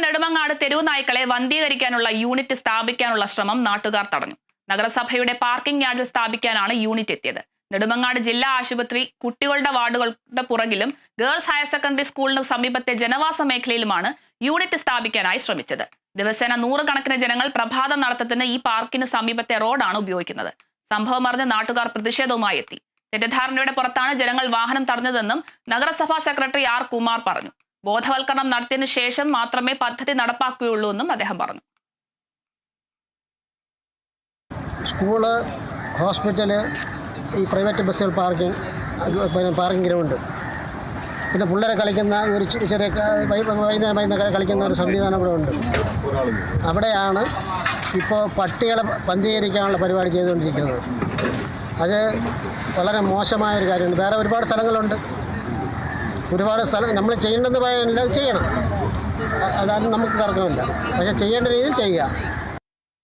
നെടുമങ്ങാട് തെരുവ് നായ്ക്കളെ വന്ധീകരിക്കാനുള്ള യൂണിറ്റ് സ്ഥാപിക്കാനുള്ള ശ്രമം നാട്ടുകാർ തടഞ്ഞു. നഗരസഭയുടെ പാർക്കിംഗ് യാർഡിൽ സ്ഥാപിക്കാനാണ് യൂണിറ്റ് എത്തിയത്. നെടുമങ്ങാട് ജില്ലാ ആശുപത്രി, കുട്ടികളുടെ വാർഡുകളുടെ പുറകിലും ഗേൾസ് ഹയർ സെക്കൻഡറി സ്കൂളിന് സമീപത്തെ ജനവാസ മേഖലയിലുമാണ് യൂണിറ്റ് സ്ഥാപിക്കാനായി ശ്രമിച്ചത്. ദിവസേന 100 കണക്കിന് ജനങ്ങൾ പ്രഭാത നടത്തത്തിന് ഈ പാർക്കിന് സമീപത്തെ റോഡാണ് ഉപയോഗിക്കുന്നത്. സംഭവം അറിഞ്ഞ് നാട്ടുകാർ പ്രതിഷേധവുമായി എത്തി. തെറ്റിദ്ധാരണയുടെ പുറത്താണ് ജനങ്ങൾ വാഹനം തടഞ്ഞതെന്നും നഗരസഭാ സെക്രട്ടറി ആർ കുമാർ പറഞ്ഞു. ബോധവൽക്കരണം നടത്തിയതിനു ശേഷം മാത്രമേ പദ്ധതി നടപ്പാക്കുകയുള്ളൂ എന്നും അദ്ദേഹം പറഞ്ഞു. സ്കൂള്, ഹോസ്പിറ്റല്, ഈ പ്രൈവറ്റ് ബസ്സുകൾ പാർക്കിംഗ് ഗ്രൗണ്ട്, പിന്നെ പിള്ളേരെ കളിക്കുന്ന ഒരു ചെറിയ വൈകുന്നേരം കളിക്കുന്ന ഒരു സംവിധാനം ഇവിടെ ഉണ്ട്. അവിടെയാണ് ഇപ്പോൾ പട്ടികളെ വന്ധീകരിക്കാനുള്ള പരിപാടി ചെയ്തുകൊണ്ടിരിക്കുന്നത്. അത് വളരെ മോശമായൊരു കാര്യമാണ്. വേറെ ഒരുപാട് സ്ഥലങ്ങളുണ്ട്, ഒരുപാട് സ്ഥലം നമ്മൾ ചെയ്യേണ്ടെന്ന് പറയല്ല, ചെയ്യണം, അതാണ് നമുക്ക് തർക്കമില്ല. പക്ഷേ ചെയ്യേണ്ട രീതിയിൽ ചെയ്യുക.